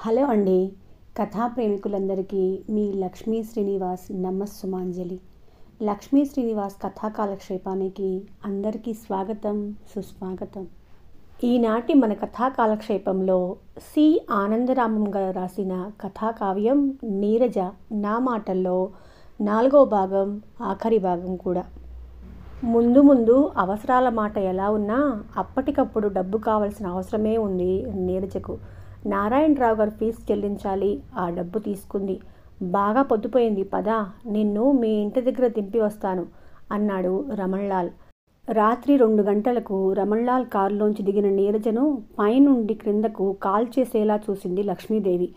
Hello అండి. కథా ప్రేమికులందరికీ మీ లక్ష్మీ శ్రీనివాస్ నమస్సుమాంజలి. లక్ష్మీ శ్రీనివాస్ కథా కాలక్షేపానికి అందరికీ స్వాగతం, సుస్వాగతం. ఈనాటి మన కథా కాలక్షేపంలో సి ఆనందరామం గారు రాసిన కథాకావ్యం నీరజ నా మాటల్లో 4వ భాగం, ఆఖరి భాగం కూడా. ముందు ముందు అవసరాల మాట ఎలా ఉన్నా అప్పటికప్పుడు డబ్బు కావాల్సిన అవసరమే ఉంది నీరజకు. నారాయణరావు గారు ఫీజు చెల్లించాలి. ఆ డబ్బు తీసుకుంది. బాగా పొద్దుపోయింది, పదా నిన్ను మీ ఇంటి దగ్గర దింపి వస్తాను అన్నాడు రమణ్లాల్. రాత్రి 2 గంటలకు రమణ్లాల్ కారులోంచి దిగిన నీరజను పైనుండి క్రిందకు కాల్చేసేలా చూసింది లక్ష్మీదేవి.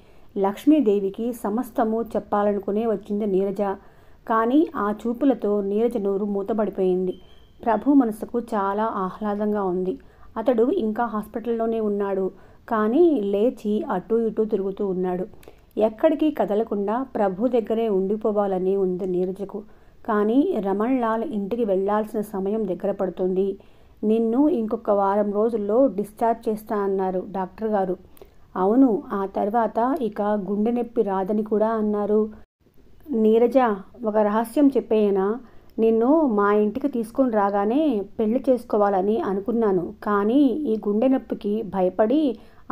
లక్ష్మీదేవికి సమస్తము చెప్పాలనుకునే వచ్చింది నీరజ. కానీ ఆ చూపులతో నీరజ నోరు మూతబడిపోయింది. ప్రభు మనసుకు చాలా ఆహ్లాదంగా ఉంది. అతడు ఇంకా హాస్పిటల్లోనే ఉన్నాడు. కానీ లేచి అటూ ఇటూ తిరుగుతూ ఉన్నాడు. ఎక్కడికి కదలకుండా ప్రభు దగ్గరే ఉండిపోవాలని ఉంది నీరజకు. కానీ రమణ్లాల్ ఇంటికి వెళ్లాల్సిన సమయం దగ్గర పడుతుంది. నిన్ను ఇంకొక వారం రోజుల్లో డిశ్చార్జ్ చేస్తా అన్నారు డాక్టర్ గారు. అవును, ఆ తర్వాత ఇక గుండె నొప్పి రాదని కూడా అన్నారు. నీరజ, ఒక రహస్యం చెప్పేయనా? నిన్ను మా ఇంటికి తీసుకొని రాగానే పెళ్లి చేసుకోవాలని అనుకున్నాను. కానీ ఈ గుండె నొప్పికి భయపడి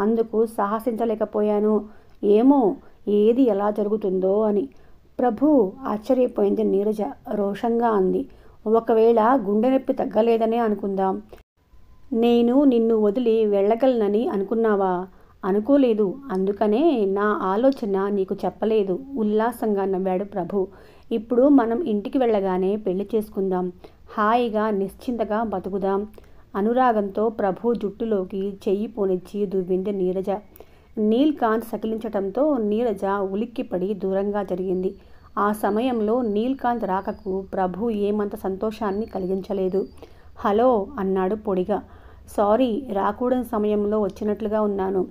అందుకు సాహసించలేకపోయాను. ఏమో ఏది ఎలా జరుగుతుందో అని. ప్రభు, ఆశ్చర్యపోయింది నీరజ. రోషంగా అంది. ఒకవేళ గుండె నొప్పి తగ్గలేదనే అనుకుందాం. నేను నిన్ను వదిలి వెళ్ళగలనని అనుకున్నావా? అనుకోలేదు. అందుకనే నా ఆలోచన నీకు చెప్పలేదు. ఉల్లాసంగా నవ్వాడు ప్రభు. ఇప్పుడు మనం ఇంటికి వెళ్ళగానే పెళ్లి చేసుకుందాం. హాయిగా నిశ్చింతగా బతుకుదాం. అనురాగంతో ప్రభు జుట్టులోకి చెయ్యి పోనిచ్చి దువ్వింది నీరజ. నీల్కాంత్ సకిలించటంతో నీరజ ఉలిక్కిపడి దూరంగా జరిగింది. ఆ సమయంలో నీల్కాంత్ రాకకు ప్రభు ఏమంత సంతోషాన్ని కలిగించలేదు. హలో అన్నాడు పొడిగా. సారీ, రాకూడని సమయంలో వచ్చినట్లుగా ఉన్నాను.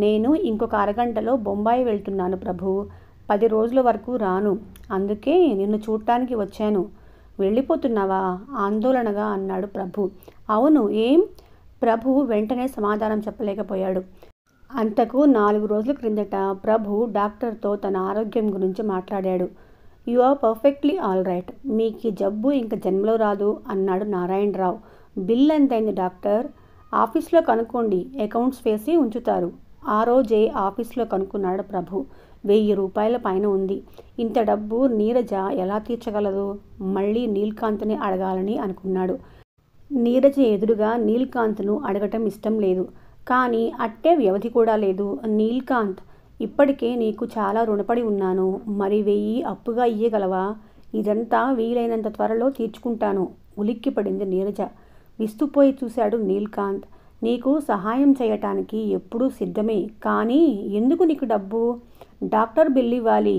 నేను ఇంకొక అరగంటలో బొంబాయి వెళ్తున్నాను ప్రభు. 10 రోజుల వరకు రాను. అందుకే నిన్ను చూడటానికి వచ్చాను. వెళ్ళిపోతున్నావా? ఆందోళనగా అన్నాడు ప్రభు. అవును, ఏం? ప్రభు వెంటనే సమాధానం చెప్పలేకపోయాడు. అంతకు 4 రోజుల క్రిందట ప్రభు డాక్టర్తో తన ఆరోగ్యం గురించి మాట్లాడాడు. You are perfectly all right. మీకు జబ్బు ఇంక జన్మలో రాదు అన్నాడు నారాయణరావు. Bill ఎంతైంది doctor? ఆఫీస్లో కనుక్కోండి, అకౌంట్స్ వేసి ఉంచుతారు. ఆ రోజే ఆఫీస్లో కనుక్కున్నాడు ప్రభు. 1000 రూపాయల పైన ఉంది. ఇంత డబ్బు నీరజ ఎలా తీర్చగలదు? మళ్ళీ నీల్కాంత్ని అడగాలని అనుకున్నాడు. నీరజ ఎదురుగా నీల్కాంత్ను అడగటం ఇష్టం లేదు. కానీ అట్టే వ్యవధి కూడా లేదు. నీల్కాంత్, ఇప్పటికే నీకు చాలా రుణపడి ఉన్నాను. మరి 1000 అప్పుగా ఇయ్యగలవా? ఇదంతా వీలైనంత త్వరలో తీర్చుకుంటాను. ఉలిక్కిపడింది నీరజ. విస్తుపోయి చూశాడు నీల్కాంత్. నీకు సహాయం చేయటానికి ఎప్పుడూ సిద్ధమే. కానీ ఎందుకు నీకు డబ్బు? డాక్టర్ బిల్లు ఇవ్వాలి.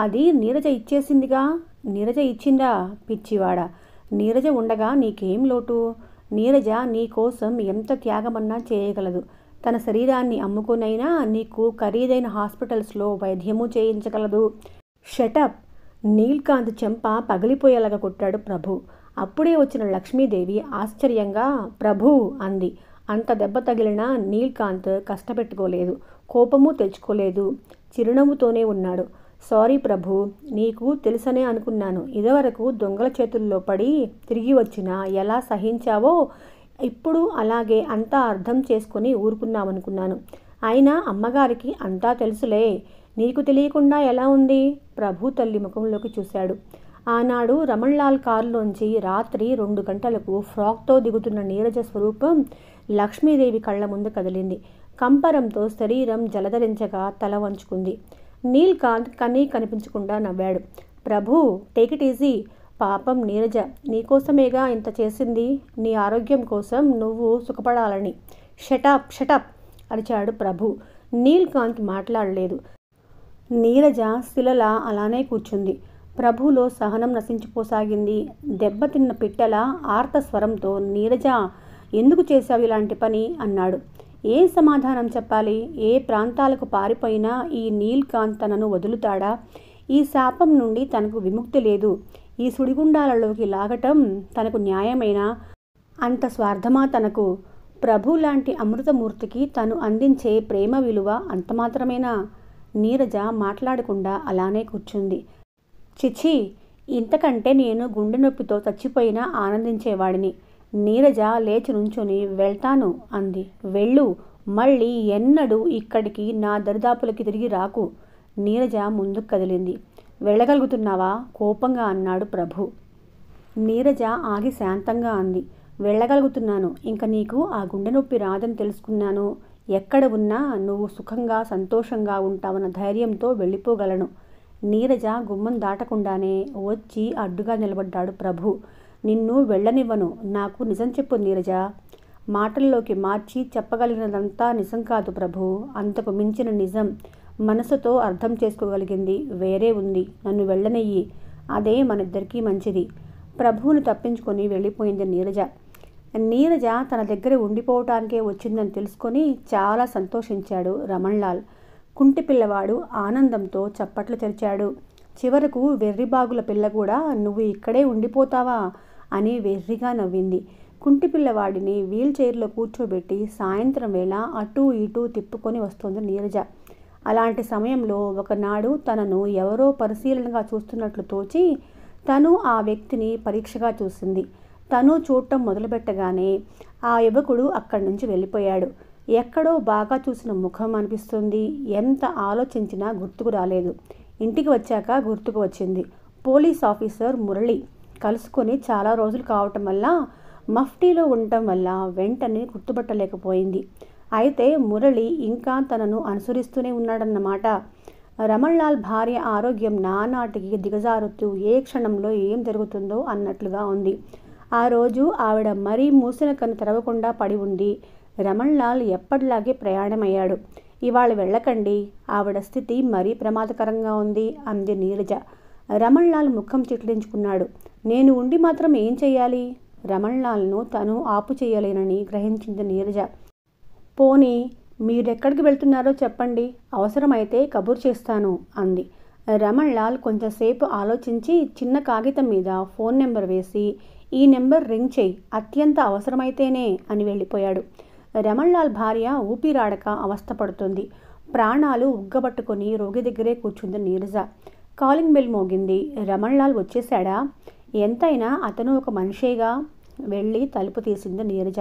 అది నీరజ ఇచ్చేసిందిగా. నీరజ ఇచ్చిందా? పిచ్చివాడా, నీరజ ఉండగా నీకేం లోటు? నీరజ నీ కోసం ఎంత త్యాగమన్నా చేయగలదు. తన శరీరాన్ని అమ్ముకునైనా నీకు ఖరీదైన హాస్పిటల్స్లో వైద్యము చేయించగలదు. షటప్! నీల్కాంత్ చెంప పగిలిపోయేలాగా కొట్టాడు ప్రభు. అప్పుడే వచ్చిన లక్ష్మీదేవి ఆశ్చర్యంగా ప్రభు అంది. అంత దెబ్బ తగిలినా నీల్కాంత్ కష్టపెట్టుకోలేదు, కోపము తెచ్చుకోలేదు. చిరునవ్వుతోనే ఉన్నాడు. సారీ ప్రభు, నీకు తెలుసనే అనుకున్నాను. ఇదివరకు దొంగల చేతుల్లో పడి తిరిగి వచ్చినా ఎలా సహించావో ఇప్పుడు అలాగే అంతా అర్థం చేసుకొని ఊరుకున్నామనుకున్నాను. అయినా అమ్మగారికి అంతా తెలుసులే. నీకు తెలియకుండా ఎలా ఉంది? ప్రభు తల్లి ముఖంలోకి చూశాడు. ఆనాడు రమణ్లాల్ కారులోంచి రాత్రి 2 గంటలకు ఫ్రాక్తో దిగుతున్న నీరజ స్వరూపం లక్ష్మీదేవి కళ్ళ ముందు కదిలింది. కంపరంతో శరీరం జలధరించగా తల వంచుకుంది. నీల్కాంత్ కనీ కనిపించకుండా నవ్వాడు. ప్రభు, టేక్ ఇట్ ఈజీ. పాపం నీరజ, నీకోసమేగా ఇంత చేసింది. నీ ఆరోగ్యం కోసం, నువ్వు సుఖపడాలని. షటప్ షటప్ అరిచాడు ప్రభు. నీల్కాంత్ మాట్లాడలేదు. నీరజ శిలలా అలానే కూర్చుంది. ప్రభులో సహనం నశించిపోసాగింది. దెబ్బతిన్న పిట్టల ఆర్త స్వరంతో నీరజ, ఎందుకు చేశావు ఇలాంటి పని అన్నాడు. ఏం సమాధానం చెప్పాలి? ఏ ప్రాంతాలకు పారిపోయినా ఈ నీల్కాంత్ తనను వదులుతాడా? ఈ శాపం నుండి తనకు విముక్తి లేదు. ఈ సుడిగుండాలలోకి లాగటం తనకు న్యాయమేనా? అంత స్వార్థమా తనకు? ప్రభు లాంటి అమృతమూర్తికి తను అందించే ప్రేమ విలువ అంతమాత్రమేనా? నీరజ మాట్లాడకుండా అలానే కూర్చుంది. చిచి, ఇంతకంటే నేను గుండె నొప్పితో చచ్చిపోయినా ఆనందించేవాడిని. నీరజ లేచి నుంచుని వెళ్తాను అంది. వెళ్ళు, మళ్ళీ ఎన్నడూ ఇక్కడికి నా దరిదాపులకి తిరిగి రాకు. నీరజ ముందుకు కదిలింది. వెళ్ళగలుగుతున్నావా? కోపంగా అన్నాడు ప్రభు. నీరజ ఆగి శాంతంగా అంది. వెళ్ళగలుగుతున్నాను. ఇంక నీకు ఆ గుండె నొప్పి రాదని తెలుసుకున్నాను. ఎక్కడ ఉన్నా నువ్వు సుఖంగా సంతోషంగా ఉంటావన్న ధైర్యంతో వెళ్ళిపోగలను. నీరజ గుమ్మం దాటకుండానే వచ్చి అడ్డుగా నిలబడ్డాడు ప్రభు. నిన్ను వెళ్ళనివ్వను. నాకు నిజం చెప్పు నీరజ. మాటల్లోకి మార్చి చెప్పగలిగినదంతా నిజం కాదు ప్రభు. అంతకు మించిన నిజం మనసుతో అర్థం చేసుకోగలిగింది వేరే ఉంది. నన్ను వెళ్ళనెయ్యి. అదే మనిద్దరికీ మంచిది. ప్రభువును తప్పించుకొని వెళ్ళిపోయింది నీరజ. నీరజ తన దగ్గర ఉండిపోవటానికే వచ్చిందని తెలుసుకొని చాలా సంతోషించాడు రమణ్లాల్. కుంటి పిల్లవాడు ఆనందంతో చప్పట్లు తెరిచాడు. చివరకు వెర్రిబాగుల పిల్ల కూడా నువ్వు ఇక్కడే ఉండిపోతావా అని వెర్రిగా నవ్వింది. కుంటి పిల్లవాడిని వీల్ చైర్లో కూర్చోబెట్టి సాయంత్రం వేళ అటూ ఇటూ తిప్పుకొని వస్తోంది నీరజ. అలాంటి సమయంలో ఒకనాడు తనను ఎవరో పరిశీలనగా చూస్తున్నట్లు తోచి తను ఆ వ్యక్తిని పరీక్షగా చూసింది. తను చూడటం మొదలుపెట్టగానే ఆ యువకుడు అక్కడి నుంచి వెళ్ళిపోయాడు. ఎక్కడో బాగా చూసిన ముఖం అనిపిస్తుంది. ఎంత ఆలోచించినా గుర్తుకు రాలేదు. ఇంటికి వచ్చాక గుర్తుకు వచ్చింది. Police officer Murali. కలుసుకొని చాలా రోజులు కావటం వల్ల, మఫ్టీలో ఉండటం వల్ల వెంటనే గుర్తుపట్టలేకపోయింది. అయితే మురళి ఇంకా తనను అనుసరిస్తూనే ఉన్నాడన్నమాట. రమణ్లాల్ భార్య ఆరోగ్యం నానాటికి దిగజారుతూ ఏ క్షణంలో ఏం జరుగుతుందో అన్నట్లుగా ఉంది. ఆ రోజు ఆవిడ మరీ మూసిన కన్ను తెరవకుండా పడి ఉంది. రమణ్లాల్ ఎప్పటిలాగే ప్రయాణమయ్యాడు. ఇవాళ వెళ్ళకండి, ఆవిడ స్థితి మరీ ప్రమాదకరంగా ఉంది అంది నీరజ. రమణ్లాల్ ముఖం చిట్లించుకున్నాడు. నేను ఉండి మాత్రం ఏం చెయ్యాలి? రమణ్లాల్ను తను ఆపు చేయలేనని గ్రహించింది నీరజ. పోనీ మీరెక్కడికి వెళ్తున్నారో చెప్పండి, అవసరమైతే కబురు చేస్తాను అంది. రమణ్లాల్ కొంచెంసేపు ఆలోచించి చిన్న కాగితం మీద ఫోన్ నెంబర్ వేసి, ఈ నెంబర్ రింగ్ చెయ్యి, అత్యంత అవసరమైతేనే అని వెళ్ళిపోయాడు. రమణ్లాల్ భార్య ఊపిరాడక అవస్థపడుతుంది. ప్రాణాలు ఉగ్గబట్టుకొని రోగి దగ్గరే కూర్చుంది నీరజ. కాలింగ్ బెల్ మోగింది. రమణ్లాల్ వచ్చేశాడా? ఎంతైనా అతను ఒక మనిషేగా. వెళ్ళి తలుపు తీసింది నీరజ.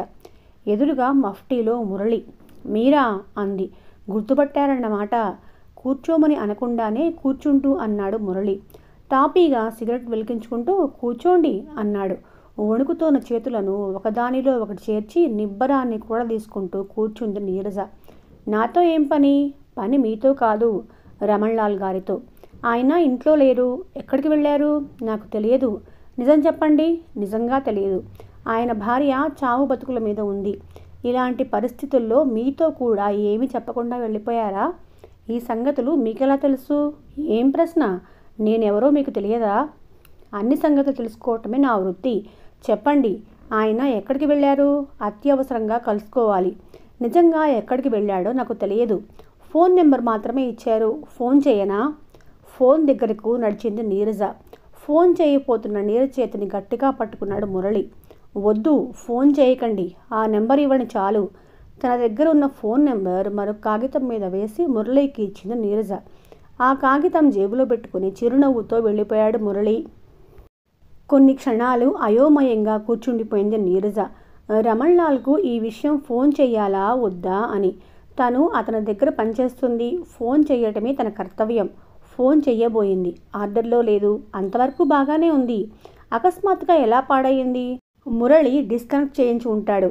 ఎదురుగా మఫ్టీలో మురళి. మీరా అంది. గుర్తుపట్టారన్నమాట. కూర్చోమని అనకుండానే కూర్చుంటూ అన్నాడు మురళి. తాపీగా సిగరెట్ వెలిగించుకుంటూ కూర్చోండి అన్నాడు. వణుకుతోన్న చేతులను ఒకదానిలో ఒకటి చేర్చి నిబ్బరాన్ని కూడా తీసుకుంటూ కూర్చుంది నీరజ. నాతో ఏం పని? పని మీతో కాదు, రమణ్లాల్ గారితో. ఆయన ఇంట్లో లేరు. ఎక్కడికి వెళ్ళారు? నాకు తెలియదు. నిజం చెప్పండి. నిజంగా తెలియదు. ఆయన భార్య చావు బతుకుల మీద ఉంది. ఇలాంటి పరిస్థితుల్లో మీతో కూడా ఏమీ చెప్పకుండా వెళ్ళిపోయారా? ఈ సంగతులు మీకెలా తెలుసు? ఏం ప్రశ్న? నేనెవరో మీకు తెలియదా? అన్ని సంగతులు తెలుసుకోవటమే నా వృత్తి. చెప్పండి, ఆయన ఎక్కడికి వెళ్ళారు? అత్యవసరంగా కలుసుకోవాలి. నిజంగా ఎక్కడికి వెళ్ళాడో నాకు తెలియదు. ఫోన్ నెంబర్ మాత్రమే ఇచ్చారు. ఫోన్ చేయనా? ఫోన్ దగ్గరకు నడిచింది నీరజ. ఫోన్ చేయపోతున్న నీరజ చేతిని గట్టిగా పట్టుకున్నాడు మురళి. వద్దు, ఫోన్ చేయకండి. ఆ నెంబర్ ఇవ్వండి చాలు. తన దగ్గర ఉన్న ఫోన్ నెంబర్ మరొక కాగితం మీద వేసి మురళికి ఇచ్చింది నీరజ. ఆ కాగితం జేబులో పెట్టుకుని చిరునవ్వుతో వెళ్ళిపోయాడు మురళి. కొన్ని క్షణాలు అయోమయంగా కూర్చుండిపోయింది నీరజ. రమణ్లాల్కు ఈ విషయం ఫోన్ చెయ్యాలా వద్దా అని. తను అతని దగ్గర పనిచేస్తుంది. ఫోన్ చెయ్యటమే తన కర్తవ్యం. ఫోన్ చెయ్యబోయింది. ఆర్డర్లో లేదు. అంతవరకు బాగానే ఉంది. అకస్మాత్తుగా ఎలా పాడయింది? మురళి డిస్కనెక్ట్ చేయించి ఉంటాడు.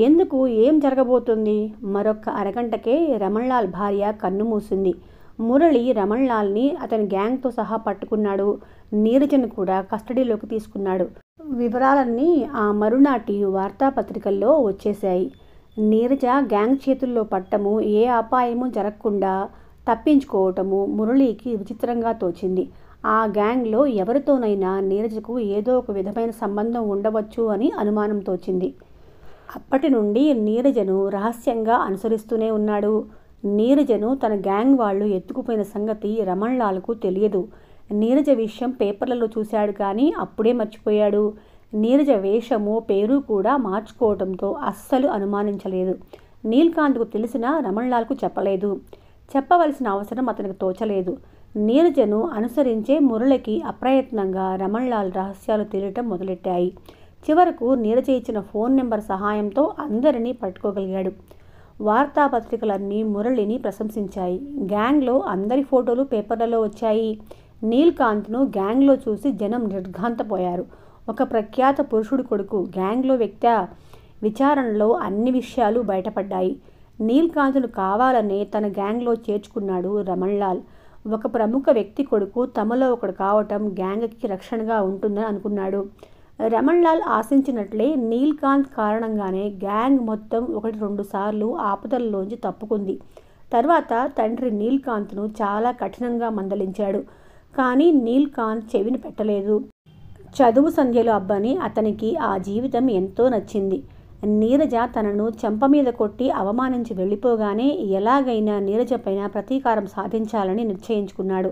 ఎందుకు? ఏం జరగబోతుంది? మరొక అరగంటకే రమణ్లాల్ భార్య కన్ను మూసింది. మురళి రమణ్లాల్ని అతని గ్యాంగ్తో సహా పట్టుకున్నాడు. నీరజను కూడా కస్టడీలోకి తీసుకున్నాడు. వివరాలన్నీ ఆ మరునాటి వార్తాపత్రికల్లో వచ్చేశాయి. నీరజ గ్యాంగ్ చేతుల్లో పట్టము, ఏ అపాయము జరగకుండా తప్పించుకోవటము మురళికి విచిత్రంగా తోచింది. ఆ గ్యాంగ్లో ఎవరితోనైనా నీరజకు ఏదో ఒక విధమైన సంబంధం ఉండవచ్చు అని అనుమానం తోచింది. అప్పటి నుండి నీరజను రహస్యంగా అనుసరిస్తూనే ఉన్నాడు. నీరజను తన గ్యాంగ్ వాళ్ళు ఎత్తుకుపోయిన సంగతి రమణ్లాల్కు తెలియదు. నీరజ విషయం పేపర్లలో చూశాడు కానీ అప్పుడే మర్చిపోయాడు. నీరజ వేషము పేరు కూడా మార్చుకోవడంతో అస్సలు అనుమానించలేదు. నీల్కాంత్కు తెలిసినా రమణ్లాల్కు చెప్పలేదు. చెప్పవలసిన అవసరం అతనికి తోచలేదు. నీరజను అనుసరించే మురళికి అప్రయత్నంగా రమణ్లాల్ రహస్యాలు తెలియటం మొదలెట్టాయి. చివరకు నీరజ ఇచ్చిన ఫోన్ నెంబర్ సహాయంతో అందరినీ పట్టుకోగలిగాడు. వార్తాపత్రికలన్నీ మురళిని ప్రశంసించాయి. గ్యాంగ్లో అందరి ఫోటోలు పేపర్లలో వచ్చాయి. నీల్కాంత్ను గ్యాంగ్లో చూసి జనం నిర్ఘాంతపోయారు. ఒక ప్రఖ్యాత పురుషుడి కొడుకు గ్యాంగ్లో వ్యక్తి విచారణలో అన్ని విషయాలు బయటపడ్డాయి. నీల్కాంత్ను కావాలనే తన గ్యాంగ్లో చేర్చుకున్నాడు రమణ్లాల్. ఒక ప్రముఖ వ్యక్తి కొడుకు తమలో ఒకడు కావటం గ్యాంగ్కి రక్షణగా ఉంటుందని అనుకున్నాడు. రమణ్లాల్ ఆశించినట్లే నీల్కాంత్ కారణంగానే గ్యాంగ్ మొత్తం 1-2 సార్లు ఆపదల్లోంచి తప్పుకుంది. తర్వాత తండ్రి నీల్కాంత్ను చాలా కఠినంగా మందలించాడు. కానీ నీల్కాంత్ చెవిని పెట్టలేదు. చదువు సంధ్యలు అబ్బని అతనికి ఆ జీవితం ఎంతో నచ్చింది. నీరజ తనను చెంప మీద కొట్టి అవమానించి వెళ్ళిపోగానే ఎలాగైనా నీరజ పైన ప్రతీకారం సాధించాలని నిశ్చయించుకున్నాడు.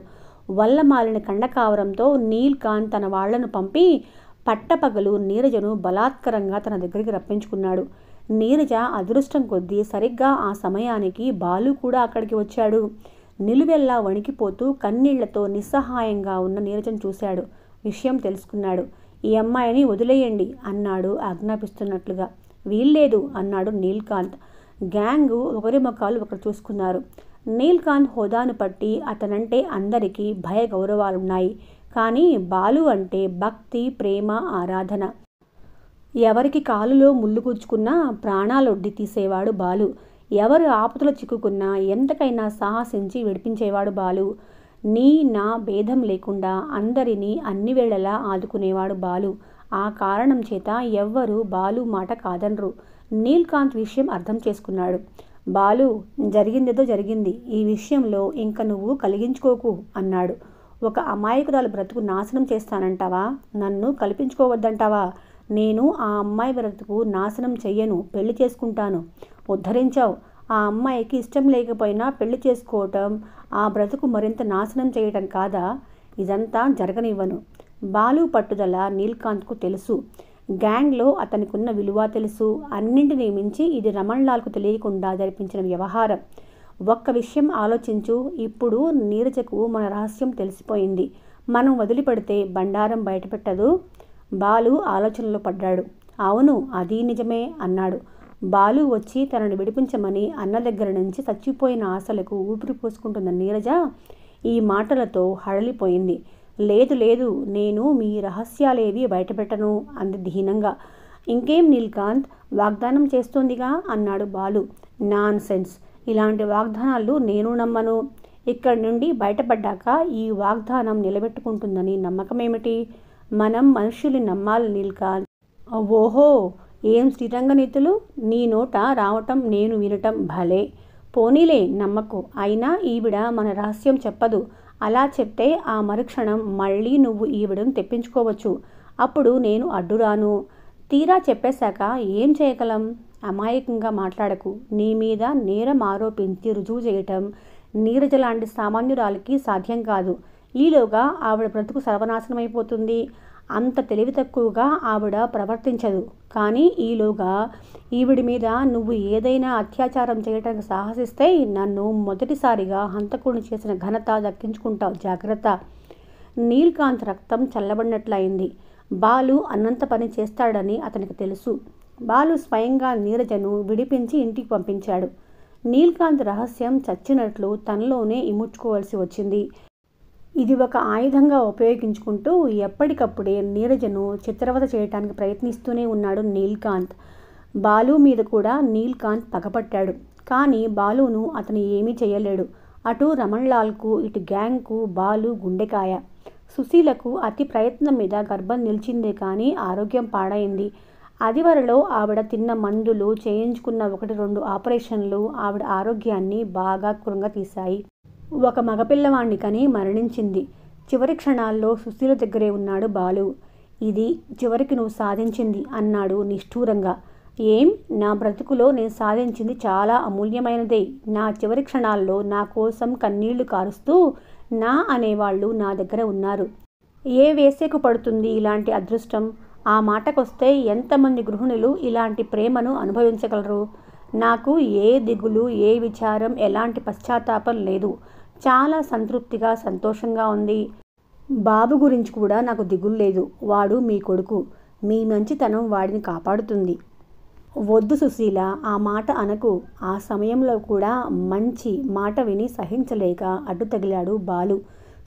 వల్లమాలిన కండకావరంతో నీల్కాంత్ తన వాళ్లను పంపి పట్టపగలు నీరజను బలాత్కరంగా తన దగ్గరికి రప్పించుకున్నాడు. నీరజ అదృష్టం కొద్దీ సరిగ్గా ఆ సమయానికి బాలు కూడా అక్కడికి వచ్చాడు. నిలువెల్లా వణికిపోతూ కన్నీళ్లతో నిస్సహాయంగా ఉన్న నీరజను చూశాడు. విషయం తెలుసుకున్నాడు. ఈ అమ్మాయిని వదిలేయండి అన్నాడు ఆజ్ఞాపిస్తున్నట్లుగా. వీల్లేదు అన్నాడు నీల్కాంత్. గ్యాంగు ఒకరి ముఖాలు ఒకరు చూసుకున్నారు. నీల్కాంత్ హోదాను పట్టి అతనంటే అందరికీ భయ గౌరవాలున్నాయి. కానీ బాలు అంటే భక్తి, ప్రేమ, ఆరాధన. ఎవరికి కాలులో ముళ్ళు గుచ్చుకున్నా ప్రాణాలొడ్డి తీసేవాడు బాలు. ఎవరు ఆపదలో చిక్కుకున్నా ఎంతకైనా సాహసించి విడిపించేవాడు బాలు. నీ నా భేదం లేకుండా అందరినీ అన్ని వేళలా ఆదుకునేవాడు బాలు. ఆ కారణం చేత ఎవ్వరూ బాలు మాట కాదనరు. నీల్కాంత్ విషయం అర్థం చేసుకున్నాడు. బాలు, జరిగిందేదో జరిగింది. ఈ విషయంలో ఇంక నువ్వు కలిగించుకోకు అన్నాడు. ఒక అమాయకురాలు బ్రతుకు నాశనం చేస్తానంటావా? నన్ను కల్పించుకోవద్దంటావా? నేను ఆ అమ్మాయి బ్రతుకు నాశనం చెయ్యను, పెళ్లి చేసుకుంటాను. ఉద్ధరించావు. ఆ అమ్మాయికి ఇష్టం లేకపోయినా పెళ్లి చేసుకోవటం ఆ బ్రతుకు మరింత నాశనం చేయటం కాదా? ఇదంతా జరగనివ్వను. బాలు పట్టుదల నీల్కాంత్కు తెలుసు. గ్యాంగ్లో అతనికున్న విలువ తెలుసు. అన్నింటినీ మించి ఇది రమణ్లాల్కు తెలియకుండా జరిపించిన వ్యవహారం. ఒక్క విషయం ఆలోచించు. ఇప్పుడు నీరజకు మన రహస్యం తెలిసిపోయింది. మనం వదిలిపెడితే బండారం బయటపెట్టదు. బాలు ఆలోచనలో పడ్డాడు. అవును, అది నిజమే అన్నాడు. బాలు వచ్చి తనను విడిపించమని అన్న దగ్గర నుంచి చచ్చిపోయిన ఆశలకు ఊపిరి పోసుకుంటున్న నీరజ ఈ మాటలతో హడలిపోయింది. లేదు లేదు, నేను మీ రహస్యాలేవి బయటపెట్టను అంది దీనంగా. ఇంకేం నీల్కాంత్, వాగ్దానం చేస్తోందిగా అన్నాడు బాలు. నాన్ సెన్స్, ఇలాంటి వాగ్దానాలు నేను నమ్మను. ఇక్కడి నుండి బయటపడ్డాక ఈ వాగ్దానం నిలబెట్టుకుంటుందని నమ్మకమేమిటి? మనం మనుషుల్ని నమ్మాలి నీల్కాంత్. ఓహో, ఏం శ్రీరంగ నీతులు నీ నోట రావటం నేను వినటం భలే. పోనీలే, నమ్మకు. అయినా ఈవిడ మన రహస్యం చెప్పదు. అలా చెప్తే ఆ మరుక్షణం మళ్ళీ నువ్వు ఈవిడను తెప్పించుకోవచ్చు. అప్పుడు నేను అడ్డురాను. తీరా చెప్పేశాక ఏం చేయగలం? అమాయకంగా మాట్లాడకు. నీ మీద నేరం ఆరోపించి రుజువు చేయటం నీరజ లాంటి సామాన్యురాలికి సాధ్యం కాదు. ఈలోగా ఆవిడ బ్రతుకు సర్వనాశనమైపోతుంది. అంత తెలివి తక్కువగా ఆవిడ ప్రవర్తించదు. కానీ ఈలోగా ఈవిడి మీద నువ్వు ఏదైనా అత్యాచారం చేయటానికి సాహసిస్తే నన్ను మొదటిసారిగా హంతకుడిని చేసిన ఘనత దక్కించుకుంటావు. జాగ్రత్త. నీల్కాంత్ రక్తం చల్లబడినట్లయింది. బాలు అన్నంత పని చేస్తాడని అతనికి తెలుసు. బాలు స్వయంగా నీరజను విడిపించి ఇంటికి పంపించాడు. నీల్కాంత్ రహస్యం చచ్చినట్లు తనలోనే ఇముడ్చుకోవాల్సి వచ్చింది. ఇది ఒక ఆయుధంగా ఉపయోగించుకుంటూ ఎప్పటికప్పుడే నీరజను చిత్రవద చేయటానికి ప్రయత్నిస్తూనే ఉన్నాడు నీల్కాంత్. బాలు మీద కూడా నీల్కాంత్ పగపట్టాడు. కానీ బాలును అతను ఏమీ చేయలేడు. అటు రమణ్లాల్కు ఇటు గ్యాంగ్కు బాలు గుండెకాయ. సుశీలకు అతి ప్రయత్నం మీద గర్భం నిలిచిందే కానీ ఆరోగ్యం పాడైంది. అదివరలో ఆవిడ తిన్న మందులు, చేయించుకున్న 1-2 ఆపరేషన్లు ఆవిడ ఆరోగ్యాన్ని బాగా కృంగతీశాయి. ఒక మగపిల్లవాణ్ణి కని మరణించింది. చివరి క్షణాల్లో సుశీల దగ్గరే ఉన్నాడు బాలు. ఇది చివరికి నువ్వు సాధించింది అన్నాడు నిష్ఠూరంగా. ఏం? నా బ్రతుకులో నేను సాధించింది చాలా అమూల్యమైనదే. నా చివరి క్షణాల్లో నా కోసం కన్నీళ్లు కారుస్తూ నా అనేవాళ్ళు నా దగ్గర ఉన్నారు. ఏ వేసేకు పడుతుంది ఇలాంటి అదృష్టం? ఆ మాటకొస్తే ఎంతమంది గృహిణులు ఇలాంటి ప్రేమను అనుభవించగలరు? నాకు ఏ దిగులు, ఏ విచారం, ఎలాంటి పశ్చాత్తాపం లేదు. చాలా సంతృప్తిగా, సంతోషంగా ఉంది. బాబు గురించి కూడా నాకు దిగులు లేదు. వాడు మీ కొడుకు. మీ మంచితనం వాడిని కాపాడుతుంది. వద్దు సుశీల, ఆ మాట అనకు. ఆ సమయంలో కూడా మంచి మాట విని సహించలేక అడ్డు తగిలాడు బాలు.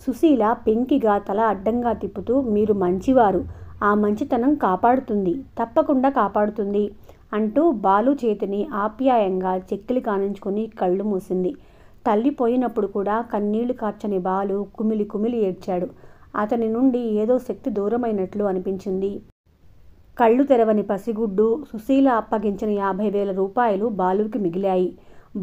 సుశీల పెంకిగా తల అడ్డంగా తిప్పుతూ, మీరు మంచివారు. ఆ మంచితనం కాపాడుతుంది, తప్పకుండా కాపాడుతుంది అంటూ బాలు చేతిని ఆప్యాయంగా చెక్కిలి కానించుకుని కళ్ళు మూసింది. తల్లి పోయినప్పుడు కూడా కన్నీళ్లు కార్చని బాలు కుమిలి కుమిలి ఏడ్చాడు. అతని నుండి ఏదో శక్తి దూరమైనట్లు అనిపించింది. కళ్ళు తెరవని పసిగుడ్డు, సుశీల అప్పగించిన 50,000 రూపాయలు బాలుకి మిగిలాయి.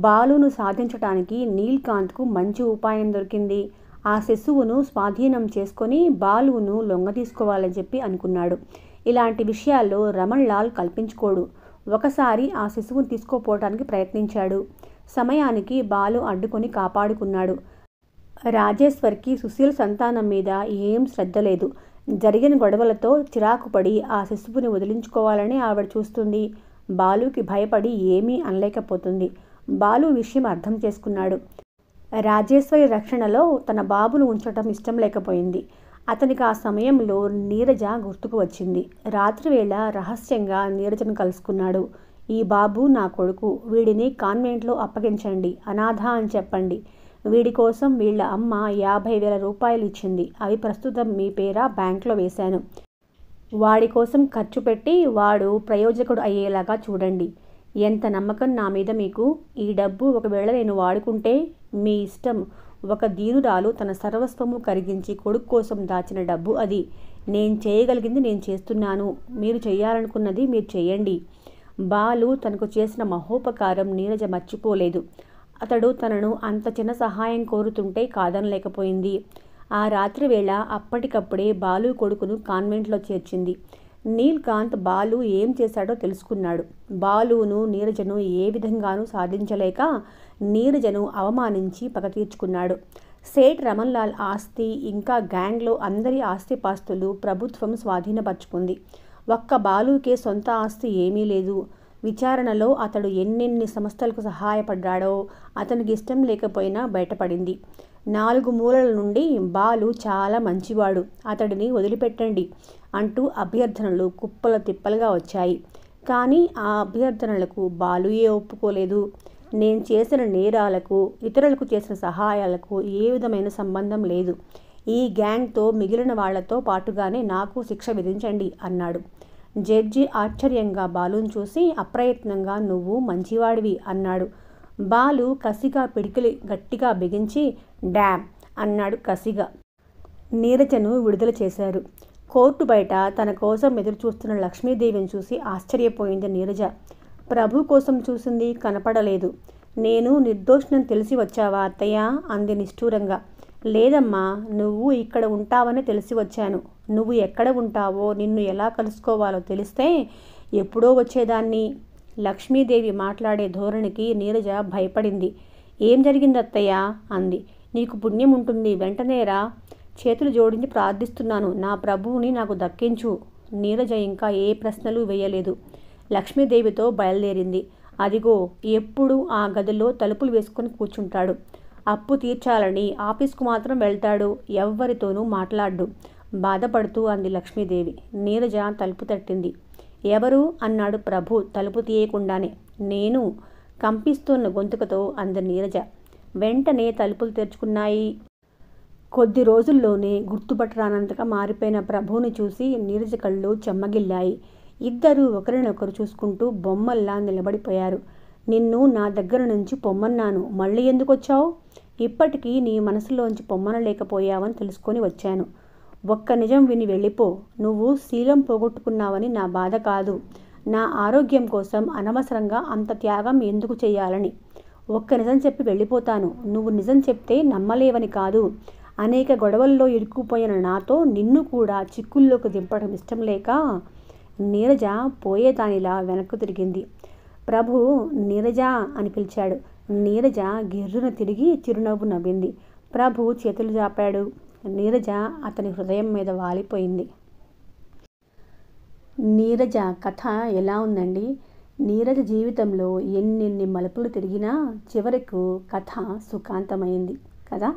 బాలును సాధించటానికి నీల్కాంత్కు మంచి ఉపాయం దొరికింది. ఆ శిశువును స్వాధీనం చేసుకొని బాలువును లొంగతీసుకోవాలని చెప్పి అనుకున్నాడు. ఇలాంటి విషయాల్లో రమణ్ లాల్ కల్పించుకోడు. ఒకసారి ఆ శిశువును తీసుకోపోవటానికి ప్రయత్నించాడు. సమయానికి బాలు అడ్డుకొని కాపాడుకున్నాడు. రాజేశ్వర్కి సుశీల సంతానం మీద ఏం శ్రద్ధ లేదు. జరిగిన గొడవలతో చిరాకుపడి ఆ శిశువుని వదిలించుకోవాలని ఆవిడ చూస్తుంది. బాలుకి భయపడి ఏమీ అనలేకపోతుంది. బాలు విషయం అర్థం చేసుకున్నాడు. రాజేశ్వరి రక్షణలో తన బాబును ఉంచటం ఇష్టం లేకపోయింది. అతనికి ఆ సమయంలో నీరజ గుర్తుకు వచ్చింది. రాత్రివేళ రహస్యంగా నీరజను కలుసుకున్నాడు. ఈ బాబు నా కొడుకు. వీడిని కాన్వెంట్లో అప్పగించండి, అనాథ అని చెప్పండి. వీడి కోసం వీళ్ళ అమ్మ 50,000 రూపాయలు ఇచ్చింది. అవి ప్రస్తుతం మీ పేర బ్యాంక్లో వేశాను. వాడి కోసం ఖర్చు పెట్టి వాడు ప్రయోజకుడు అయ్యేలాగా చూడండి. ఎంత నమ్మకం నా మీద మీకు! ఈ డబ్బు ఒకవేళ నేను వాడుకుంటే మీ ఇష్టం. ఒక దీనురాలు తన సర్వస్వము కరిగించి కొడుకు కోసం దాచిన డబ్బు అది. నేను చేయగలిగింది నేను చేస్తున్నాను. మీరు చేయాలనుకున్నది మీరు చేయండి. బాలు తనకు చేసిన మహోపకారం నీరజ మర్చిపోలేదు. అతడు తనను అంత చిన్న సహాయం కోరుతుంటే కాదనలేకపోయింది. ఆ రాత్రి వేళ అప్పటికప్పుడే బాలు కొడుకును కాన్వెంట్లో చేర్చింది. నీల్కాంత్ బాలు ఏం చేశాడో తెలుసుకున్నాడు. బాలును నీరజను ఏ విధంగానూ సాధించలేక నీరజను అవమానించి పగ తీర్చుకున్నాడు. సేఠ్ రమణ్ లాల్ ఆస్తి ఇంకా గ్యాంగ్లో అందరి ఆస్తిపాస్తులు ప్రభుత్వం స్వాధీనపరుచుకుంది. ఒక్క బాలుకే సొంత ఆస్తి ఏమీ లేదు. విచారణలో అతడు ఎన్నెన్ని సంస్థలకు సహాయపడ్డాడో అతనికి ఇష్టం లేకపోయినా బయటపడింది. 4 మూలల నుండి బాలు చాలా మంచివాడు, అతడిని వదిలిపెట్టండి అంటూ అభ్యర్థనలు కుప్పల తిప్పలుగా వచ్చాయి. కానీ ఆ అభ్యర్థనలకు బాలుయే ఒప్పుకోలేదు. నేను చేసిన నేరాలకు, ఇతరులకు చేసిన సహాయాలకు ఏ విధమైన సంబంధం లేదు. ఈ గ్యాంగ్తో మిగిలిన వాళ్లతో పాటుగానే నాకు శిక్ష విధించండి అన్నాడు. జడ్జి ఆశ్చర్యంగా బాలును చూసి అప్రయత్నంగా నువ్వు మంచివాడివి అన్నాడు. బాలు కసిగా పిడికిలి గట్టిగా బిగించి డామ్ అన్నాడు కసిగా. నీరజను విడుదల చేశారు. కోర్టు బయట తన కోసం ఎదురుచూస్తున్న లక్ష్మీదేవిని చూసి ఆశ్చర్యపోయింది నీరజ. ప్రభు కోసం చూసింది, కనపడలేదు. నేను నిర్దోషినని తెలిసి వచ్చావా అత్తయ్య అంది నిష్ఠూరంగా. లేదమ్మా, నువ్వు ఇక్కడ ఉంటావని తెలిసి వచ్చాను. నువ్వు ఎక్కడ ఉంటావో, నిన్ను ఎలా కలుసుకోవాలో తెలిస్తే ఎప్పుడో వచ్చేదాన్ని. లక్ష్మీదేవి మాట్లాడే ధోరణికి నీరజ భయపడింది. ఏం జరిగింది అత్తయ్య అంది. నీకు పుణ్యం ఉంటుంది, వెంటనే రా. చేతులు జోడించి ప్రార్థిస్తున్నాను, నా ప్రభువుని నాకు దక్కించు. నీరజ ఇంకా ఏ ప్రశ్నలు వేయలేదు. లక్ష్మీదేవితో బయలుదేరింది. అదిగో ఎప్పుడు ఆ గదిలో తలుపులు వేసుకొని కూర్చుంటాడు. అప్పు తీర్చాలని ఆఫీస్కు మాత్రం వెళ్తాడు, ఎవ్వరితోనూ మాట్లాడ్డు. బాధపడుతూ అంది లక్ష్మీదేవి. నీరజ తలుపు తట్టింది. ఎవరు అన్నాడు ప్రభు తలుపు తీయకుండానే. నేను కంపిస్తున్న గొంతుకతో అంది నీరజ. వెంటనే తలుపులు తెరుచుకున్నాయి. కొద్ది రోజుల్లోనే గుర్తుపట్టరానంతగా మారిపోయిన ప్రభువుని చూసి నీరజ కళ్ళు చెమ్మగిల్లాయి. ఇద్దరూ ఒకరినొకరు చూసుకుంటూ బొమ్మల్లా నిలబడిపోయారు. నిన్ను నా దగ్గర నుంచి పొమ్మన్నాను, మళ్ళీ ఎందుకు వచ్చావు? ఇప్పటికీ నీ మనసులోంచి పొమ్మనలేకపోయావని తెలుసుకొని వచ్చాను. ఒక్క నిజం విని వెళ్ళిపో. నువ్వు శీలం పోగొట్టుకున్నావని నా బాధ కాదు, నా ఆరోగ్యం కోసం అనవసరంగా అంత త్యాగం ఎందుకు చేయాలని. ఒక్క నిజం చెప్పి వెళ్ళిపోతాను. నువ్వు నిజం చెప్తే నమ్మలేవని కాదు. అనేక గొడవల్లో ఇరుక్కుపోయిన నాతో నిన్ను కూడా చిక్కుల్లోకి దింపడం ఇష్టం లేక. నీరజ పోయేదానిలా వెనక్కు తిరిగింది. ప్రభు నీరజ అని పిలిచాడు. నీరజ గిర్రున తిరిగి చిరునవ్వు నవ్వింది. ప్రభు చేతులు జాపాడు. నీరజ అతని హృదయం మీద వాలిపోయింది. నీరజ కథ ఎలా ఉందండి? నీరజ జీవితంలో ఎన్నెన్ని మలుపులు తిరిగినా చివరకు కథ సుఖాంతమైంది కదా.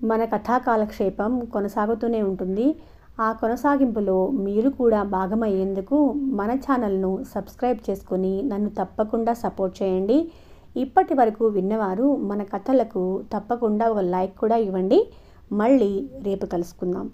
మన కథా కాలక్షేపం కొనసాగుతూనే ఉంటుంది. ఆ కొనసాగింపులో మీరు కూడా భాగమయ్యేందుకు మన ఛానల్ను సబ్స్క్రైబ్ చేసుకొని నన్ను తప్పకుండా సపోర్ట్ చేయండి. ఇప్పటి వరకు విన్నవారు మన కథలకు తప్పకుండా ఒక లైక్ కూడా ఇవ్వండి. మళ్ళీ రేపు కలుసుకుందాం.